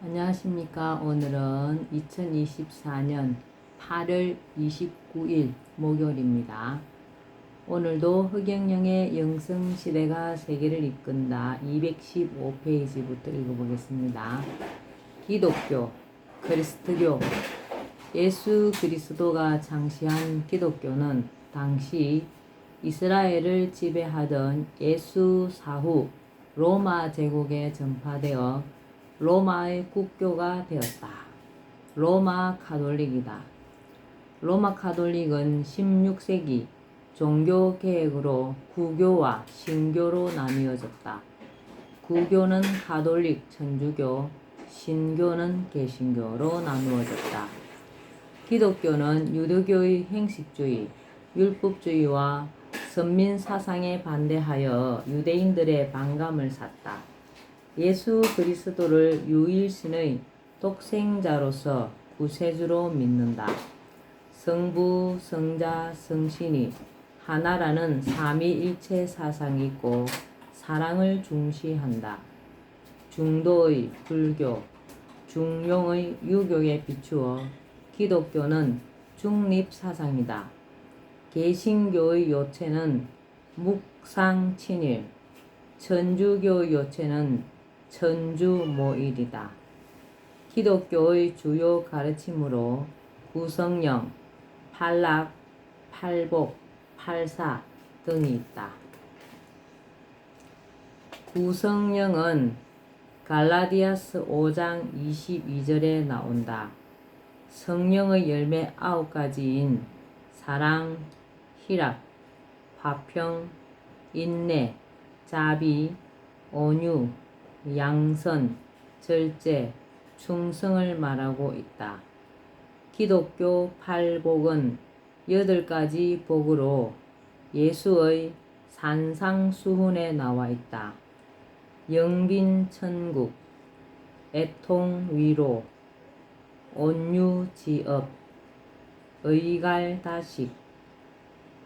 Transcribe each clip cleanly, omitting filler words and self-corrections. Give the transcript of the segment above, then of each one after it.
안녕하십니까. 오늘은 2024년 8월 29일 목요일입니다. 오늘도 흑영영의 영성시대가 세계를 이끈다 215페이지부터 읽어보겠습니다. 기독교, 그리스도교, 예수 그리스도가 창시한 기독교는 당시 이스라엘을 지배하던 예수 사후 로마 제국에 전파되어 로마의 국교가 되었다. 로마 가톨릭이다. 로마 가톨릭은 16세기 종교 개혁으로 구교와 신교로 나뉘어졌다. 구교는 가톨릭, 천주교, 신교는 개신교로 나누어졌다. 기독교는 유대교의 행식주의, 율법주의와 선민 사상에 반대하여 유대인들의 반감을 샀다. 예수 그리스도를 유일신의 독생자로서 구세주로 믿는다. 성부, 성자, 성신이 하나라는 삼위일체 사상이 있고 사랑을 중시한다. 중도의 불교, 중용의 유교에 비추어 기독교는 중립사상이다. 개신교의 요체는 묵상친일, 천주교의 요체는 천주모일이다. 기독교의 주요 가르침으로 구성령, 팔락, 팔복, 팔사 등이 있다. 구성령은 갈라디아서 5장 22절에 나온다. 성령의 열매 9가지인 사랑, 희락, 화평, 인내, 자비, 온유, 양선, 절제, 충성을 말하고 있다. 기독교 팔복은 8가지 복으로 예수의 산상수훈에 나와 있다. 영빈천국, 애통위로, 온유지업, 의갈다식,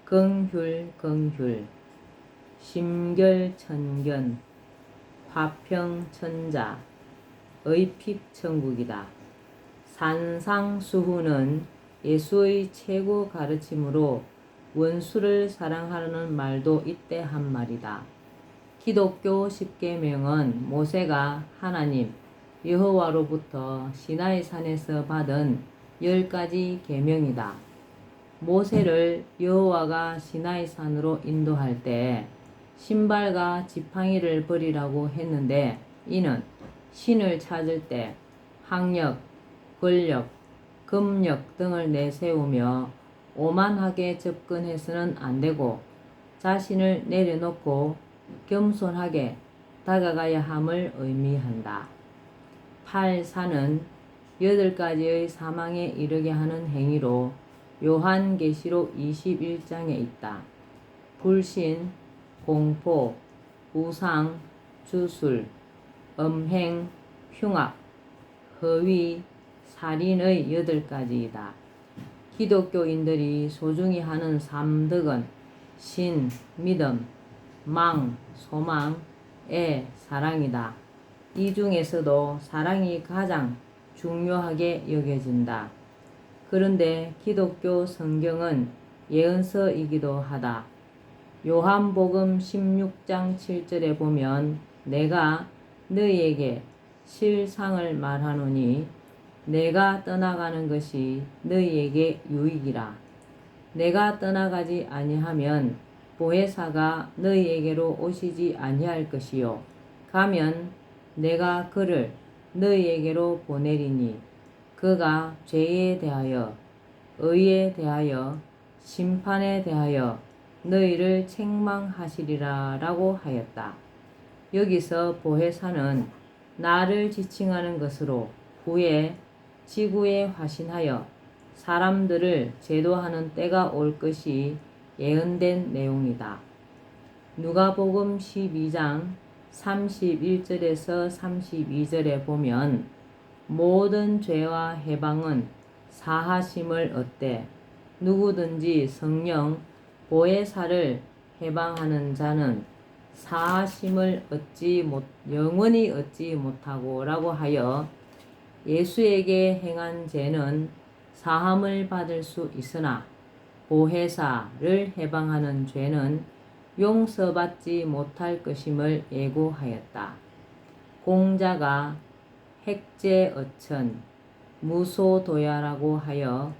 긍휼, 심결천견, 화평천자, 의핍천국이다. 산상수훈은 예수의 최고 가르침으로 원수를 사랑하라는 말도 이때 한 말이다. 기독교 십계명은 모세가 하나님 여호와로부터 시나이 산에서 받은 10가지 계명이다. 모세를 여호와가 시나이 산으로 인도할 때 신발과 지팡이를 버리라고 했는데 이는 신을 찾을 때 학력, 권력, 금력 등을 내세우며 오만하게 접근해서는 안 되고 자신을 내려놓고 겸손하게 다가가야 함을 의미한다. 팔사는 8가지의 사망에 이르게 하는 행위로 요한계시록 21장에 있다. 불신, 공포, 우상, 주술, 음행, 흉악, 허위, 살인의 8가지이다. 기독교인들이 소중히 하는 3덕은 신, 믿음, 망, 소망, 애, 사랑이다. 이 중에서도 사랑이 가장 중요하게 여겨진다. 그런데 기독교 성경은 예언서이기도 하다. 요한복음 16장 7절에 보면 내가 너희에게 실상을 말하노니 내가 떠나가는 것이 너희에게 유익이라. 내가 떠나가지 아니하면 보혜사가 너희에게로 오시지 아니할 것이요 가면 내가 그를 너희에게로 보내리니 그가 죄에 대하여 의에 대하여 심판에 대하여 너희를 책망하시리라 라고 하였다. 여기서 보혜사는 나를 지칭하는 것으로 후에 지구에 화신하여 사람들을 제도하는 때가 올 것이 예언된 내용이다. 누가복음 12장 31절에서 32절에 보면 모든 죄와 해방은 사하심을 얻되 누구든지 성령 보혜사를 해방하는 자는 사하심을 영원히 얻지 못하고 라고 하여 예수에게 행한 죄는 사함을 받을 수 있으나 보혜사를 해방하는 죄는 용서받지 못할 것임을 예고하였다. 공자가 핵죄어천 무소도야라고 하여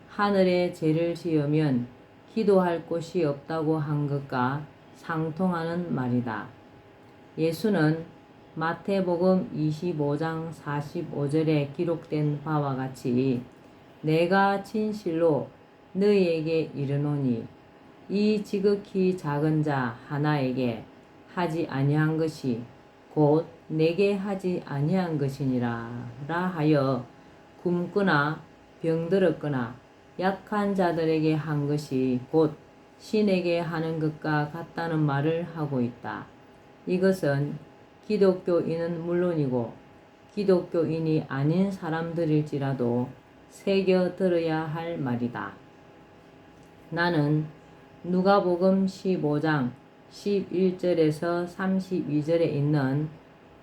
하늘에 죄를 지으면 기도할 곳이 없다고 한 것과 상통하는 말이다. 예수는 마태복음 25장 45절에 기록된 바와 같이 내가 진실로 너희에게 이르노니 이 지극히 작은 자 하나에게 하지 아니한 것이 곧 내게 하지 아니한 것이니라 하여 굶거나 병들었거나 약한 자들에게 한 것이 곧 신에게 하는 것과 같다는 말을 하고 있다. 이것은 기독교인은 물론이고 기독교인이 아닌 사람들일지라도 새겨 들어야 할 말이다. 나는 누가복음 15장 11절에서 32절에 있는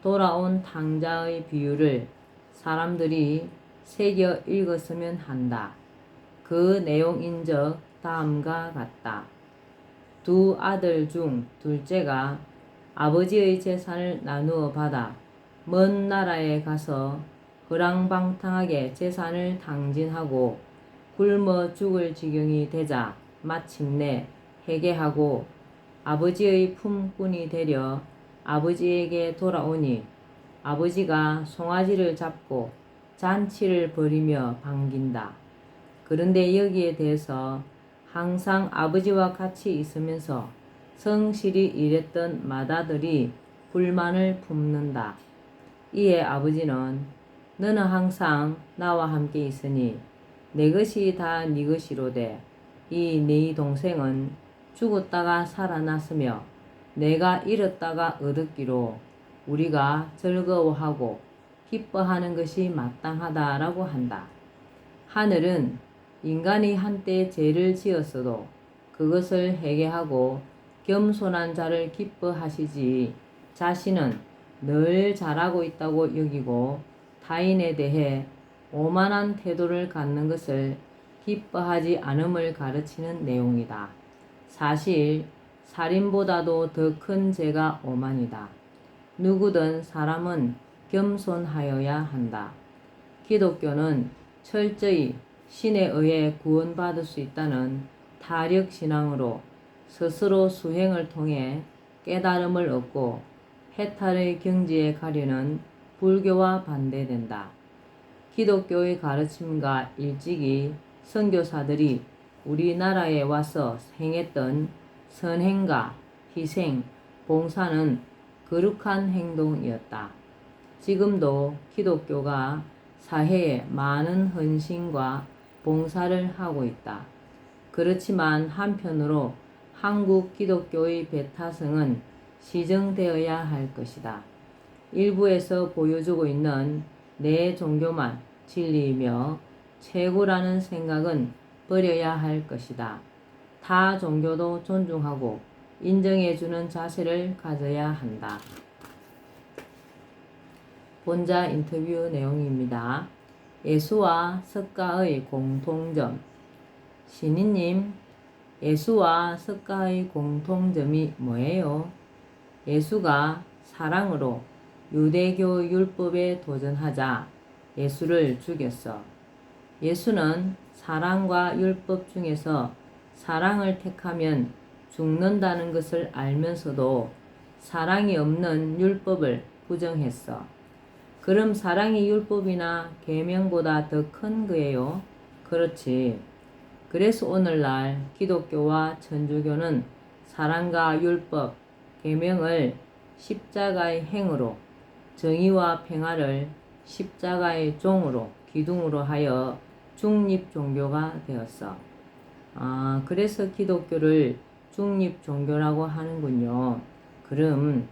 돌아온 탕자의 비유를 사람들이 새겨 읽었으면 한다. 그 내용인적 다음과 같다. 두 아들 중 둘째가 아버지의 재산을 나누어 받아 먼 나라에 가서 허랑방탕하게 재산을 탕진하고 굶어 죽을 지경이 되자 마침내 회개하고 아버지의 품꾼이 되려 아버지에게 돌아오니 아버지가 송아지를 잡고 잔치를 벌이며 반긴다. 그런데 여기에 대해서 항상 아버지와 같이 있으면서 성실히 일했던 맏아들이 불만을 품는다. 이에 아버지는 너는 항상 나와 함께 있으니 내 것이 다 네 것이로되 이 네 동생은 죽었다가 살아났으며 내가 잃었다가 얻었기로 우리가 즐거워하고 기뻐하는 것이 마땅하다라고 한다. 하늘은 인간이 한때 죄를 지었어도 그것을 회개하고 겸손한 자를 기뻐하시지 자신은 늘 잘하고 있다고 여기고 타인에 대해 오만한 태도를 갖는 것을 기뻐하지 않음을 가르치는 내용이다. 사실 살인보다도 더 큰 죄가 오만이다. 누구든 사람은 겸손하여야 한다. 기독교는 철저히 신에 의해 구원받을 수 있다는 타력신앙으로 스스로 수행을 통해 깨달음을 얻고 해탈의 경지에 가려는 불교와 반대된다. 기독교의 가르침과 일찍이 선교사들이 우리나라에 와서 행했던 선행과 희생, 봉사는 거룩한 행동이었다. 지금도 기독교가 사회에 많은 헌신과 봉사를 하고 있다. 그렇지만 한편으로 한국 기독교의 배타성은 시정되어야 할 것이다. 일부에서 보여주고 있는 내 종교만 진리이며 최고라는 생각은 버려야 할 것이다. 타 종교도 존중하고 인정해주는 자세를 가져야 한다. 본자 인터뷰 내용입니다. 예수와 석가의 공통점. 신인님, 예수와 석가의 공통점이 뭐예요? 예수가 사랑으로 유대교 율법에 도전하자 예수를 죽였어. 예수는 사랑과 율법 중에서 사랑을 택하면 죽는다는 것을 알면서도 사랑이 없는 율법을 부정했어. 그럼 사랑이 율법이나 계명보다 더 큰 거예요? 그렇지. 그래서 오늘날 기독교와 천주교는 사랑과 율법, 계명을 십자가의 행으로, 정의와 평화를 십자가의 종으로, 기둥으로 하여 중립 종교가 되었어. 그래서 기독교를 중립 종교라고 하는군요. 그럼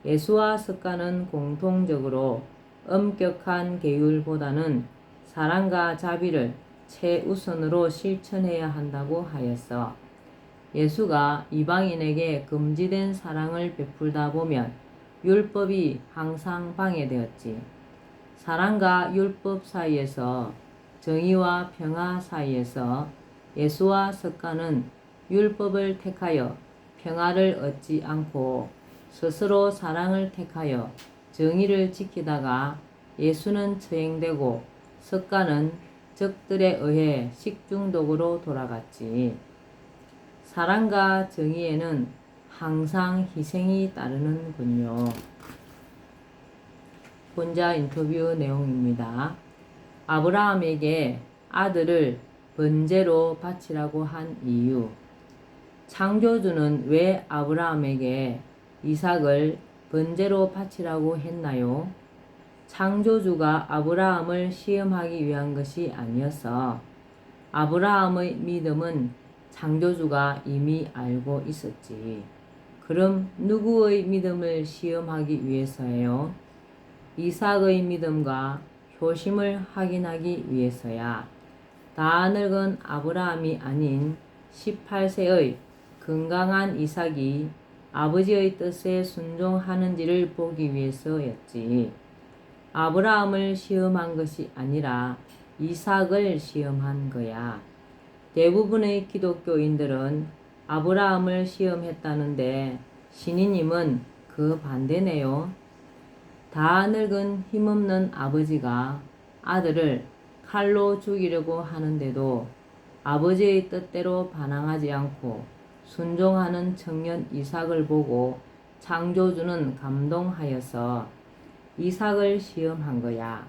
예수와 석가는 공통적으로 엄격한 계율보다는 사랑과 자비를 최우선으로 실천해야 한다고 하였어. 예수가 이방인에게 금지된 사랑을 베풀다 보면 율법이 항상 방해되었지. 사랑과 율법 사이에서, 정의와 평화 사이에서 예수와 석가는 율법을 택하여 평화를 얻지 않고 스스로 사랑을 택하여 정의를 지키다가 예수는 처형되고 석가는 적들에 의해 식중독으로 돌아갔지. 사랑과 정의에는 항상 희생이 따르는군요. 본자 인터뷰 내용입니다. 아브라함에게 아들을 번제로 바치라고 한 이유. 창조주는 왜 아브라함에게 이삭을 번제로 바치라고 했나요? 창조주가 아브라함을 시험하기 위한 것이 아니어서 아브라함의 믿음은 창조주가 이미 알고 있었지. 그럼 누구의 믿음을 시험하기 위해서예요? 이삭의 믿음과 효심을 확인하기 위해서야. 다 늙은 아브라함이 아닌 18세의 건강한 이삭이 아버지의 뜻에 순종하는지를 보기 위해서였지. 아브라함을 시험한 것이 아니라 이삭을 시험한 거야. 대부분의 기독교인들은 아브라함을 시험했다는데 신이님은 그 반대네요. 다 늙은 힘없는 아버지가 아들을 칼로 죽이려고 하는데도 아버지의 뜻대로 반항하지 않고 순종하는 청년 이삭을 보고 창조주는 감동하여서 이삭을 시험한 거야.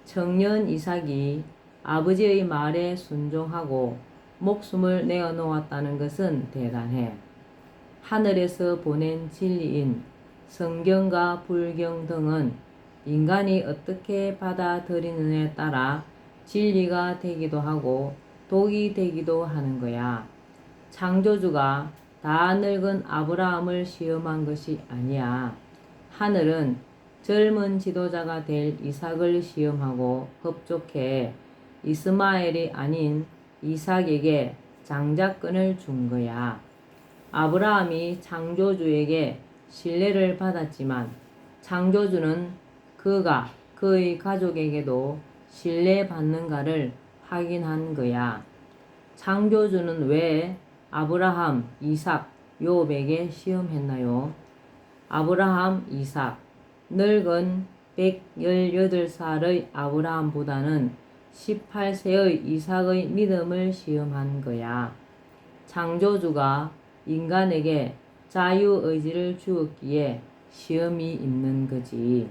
청년 이삭이 아버지의 말에 순종하고 목숨을 내어놓았다는 것은 대단해. 하늘에서 보낸 진리인 성경과 불경 등은 인간이 어떻게 받아들이느냐에 따라 진리가 되기도 하고 독이 되기도 하는 거야. 창조주가 다 늙은 아브라함을 시험한 것이 아니야. 하늘은 젊은 지도자가 될 이삭을 시험하고 흡족해 이스마엘이 아닌 이삭에게 장자권을 준 거야. 아브라함이 창조주에게 신뢰를 받았지만 창조주는 그가 그의 가족에게도 신뢰받는가를 확인한 거야. 창조주는 왜 아브라함, 이삭, 욥에게 시험했나요? 아브라함, 이삭. 늙은 118살의 아브라함보다는 18세의 이삭의 믿음을 시험한 거야. 창조주가 인간에게 자유의지를 주었기에 시험이 있는 거지.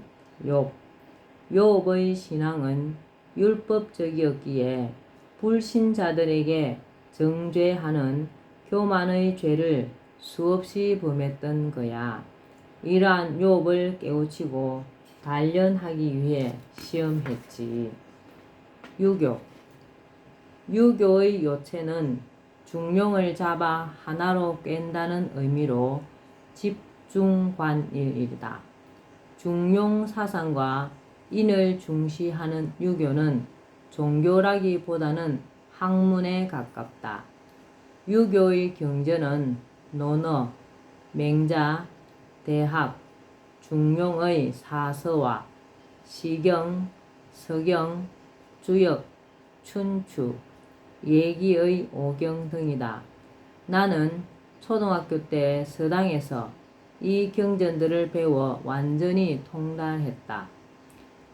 욥의 신앙은 율법적이었기에 불신자들에게 정죄하는 교만의 죄를 수없이 범했던 거야. 이러한 욥을 깨우치고 단련하기 위해 시험했지. 유교의 요체는 중용을 잡아 하나로 꿰다는 의미로 집중관일이다. 중용 사상과 인을 중시하는 유교는 종교라기보다는 학문에 가깝다. 유교의 경전은 논어, 맹자, 대학, 중용의 사서와 시경, 서경, 주역, 춘추, 예기의 오경 등이다. 나는 초등학교 때 서당에서 이 경전들을 배워 완전히 통달했다.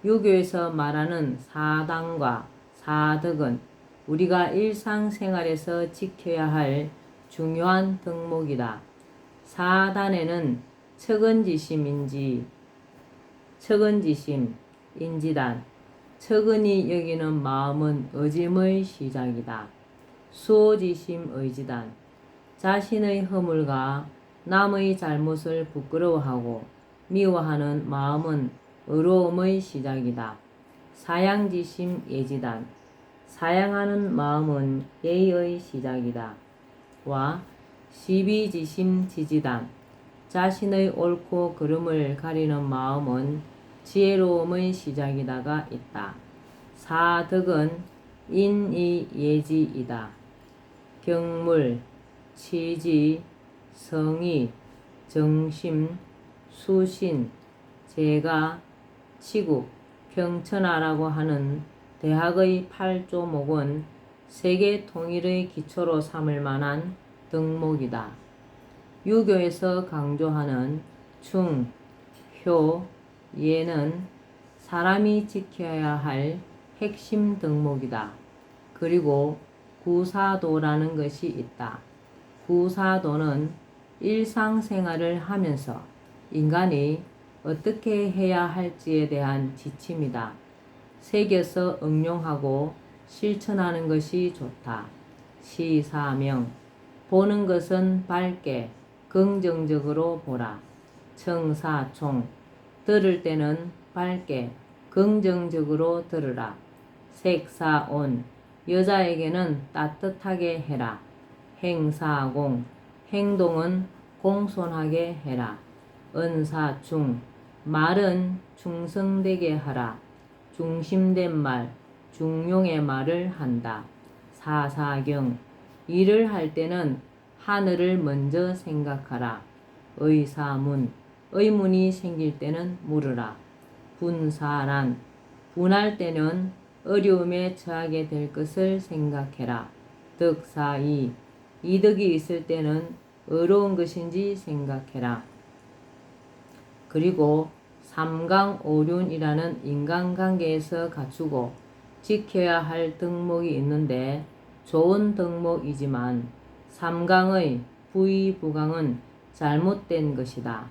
유교에서 말하는 사당과 사덕은 우리가 일상생활에서 지켜야 할 중요한 덕목이다. 사단에는 척은지심, 인지단, 척은이 여기는 마음은 의짐의 시작이다. 수호지심 의지단, 자신의 허물과 남의 잘못을 부끄러워하고 미워하는 마음은 의로움의 시작이다. 사양지심 예지단, 사양하는 마음은 예의의 시작이다. 와 시비지심 지지단, 자신의 옳고 그름을 가리는 마음은 지혜로움의 시작이다가 있다. 사덕은 인의예지이다. 경물, 치지, 성의, 정심, 수신, 재가, 치국, 평천하라고 하는 대학의 8조목은 세계 통일의 기초로 삼을 만한 덕목이다. 유교에서 강조하는 충, 효, 예는 사람이 지켜야 할 핵심 덕목이다. 그리고 구사도라는 것이 있다. 구사도는 일상생활을 하면서 인간이 어떻게 해야 할지에 대한 지침이다. 새겨서 응용하고 실천하는 것이 좋다. 시사명, 보는 것은 밝게 긍정적으로 보라. 청사총, 들을 때는 밝게 긍정적으로 들으라. 색사온, 여자에게는 따뜻하게 해라. 행사공, 행동은 공손하게 해라. 은사충, 말은 충성되게 하라. 중심된 말, 중용의 말을 한다. 사사경, 일을 할 때는 하늘을 먼저 생각하라. 의사문, 의문이 생길 때는 물으라. 분사란, 분할 때는 어려움에 처하게 될 것을 생각해라. 덕사이, 이득이 있을 때는 어려운 것인지 생각해라. 그리고 삼강오륜이라는 인간관계에서 갖추고 지켜야 할 덕목이 있는데 좋은 덕목이지만 삼강의 부의부강은 잘못된 것이다.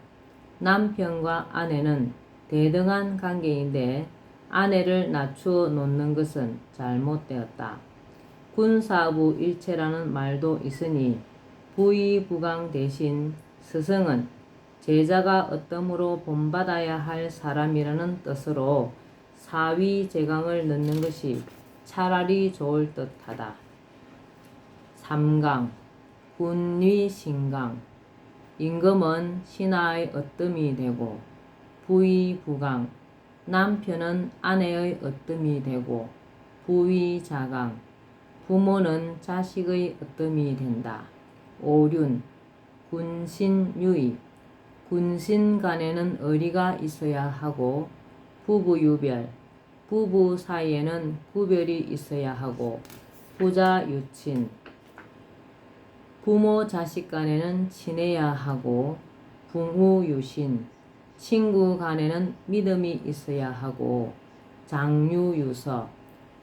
남편과 아내는 대등한 관계인데 아내를 낮추어 놓는 것은 잘못되었다. 군사부 일체라는 말도 있으니 부의부강 대신 스승은 제자가 어떠므로 본받아야 할 사람이라는 뜻으로 사위제강을 넣는 것이 차라리 좋을 듯하다. 삼강, 군위신강, 임금은 신하의 으뜸이 되고 부의부강, 남편은 아내의 으뜸이 되고 부위자강, 부모는 자식의 으뜸이 된다. 오륜, 군신유의, 군신 간에는 의리가 있어야 하고 부부유별, 부부 사이에는 구별이 있어야 하고 부자유친, 부모 자식 간에는 친해야 하고 붕우유신, 친구 간에는 믿음이 있어야 하고 장유유서,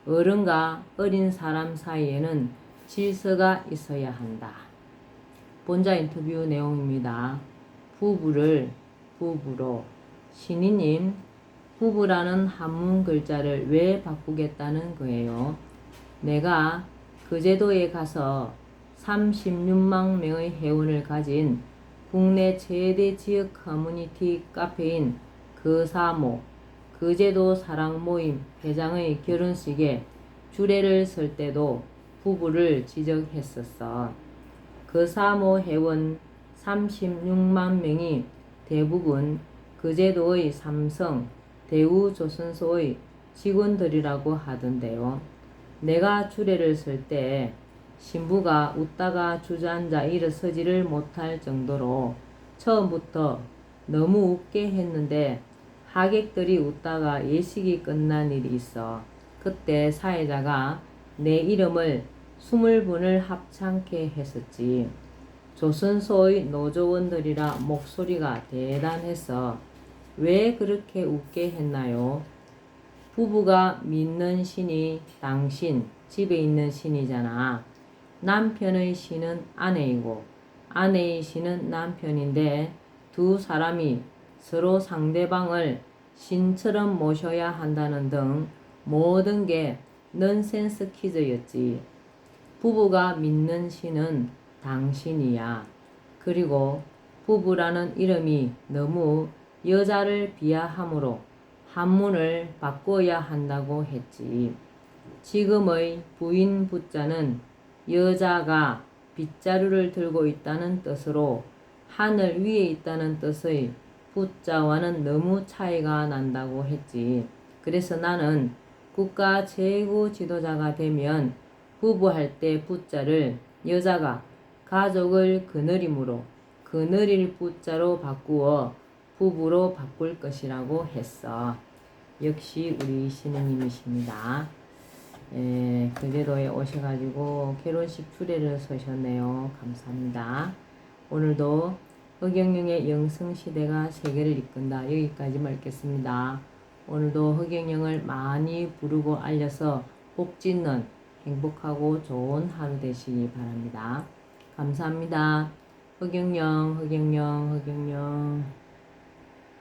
어른과 어린 사람 사이에는 질서가 있어야 한다. 본자 인터뷰 내용입니다. 부부를 부부로, 신이님, 부부라는 한문 글자를 왜 바꾸겠다는 거예요? 내가 그 제도에 가서 36만 명의 회원을 가진 국내 최대 지역 커뮤니티 카페인 그사모, 그제도 사랑모임 회장의 결혼식에 주례를 설 때도 부부를 지적했었어. 그사모 회원 36만 명이 대부분 그제도의 삼성, 대우조선소의 직원들이라고 하던데요. 내가 주례를 설 때 신부가 웃다가 주저앉아 일어서지를 못할 정도로 처음부터 너무 웃게 했는데 하객들이 웃다가 예식이 끝난 일이 있어. 그때 사회자가 내 이름을 20분을 합창케 했었지. 조선소의 노조원들이라 목소리가 대단해서 왜 그렇게 웃게 했나요? 부부가 믿는 신이 당신 집에 있는 신이잖아. 남편의 신은 아내이고 아내의 신은 남편인데 두 사람이 서로 상대방을 신처럼 모셔야 한다는 등 모든 게 넌센스 퀴즈였지. 부부가 믿는 신은 당신이야. 그리고 부부라는 이름이 너무 여자를 비하하므로 한문을 바꿔야 한다고 했지. 지금의 부인 부자는 여자가 빗자루를 들고 있다는 뜻으로 하늘 위에 있다는 뜻의 부자와는 너무 차이가 난다고 했지. 그래서 나는 국가 최고 지도자가 되면 부부할 때 부자를 여자가 가족을 거느림으로 거느릴 부자로 바꾸어 부부로 바꿀 것이라고 했어. 역시 우리 신우님이십니다. 거제도에 오셔가지고 결혼식 주례를 서셨네요. 감사합니다. 오늘도 허경영의 영성시대가 세계를 이끈다. 여기까지만 읽겠습니다. 오늘도 허경영을 많이 부르고 알려서 복 짓는 행복하고 좋은 하루 되시기 바랍니다. 감사합니다. 허경영, 허경영, 허경영.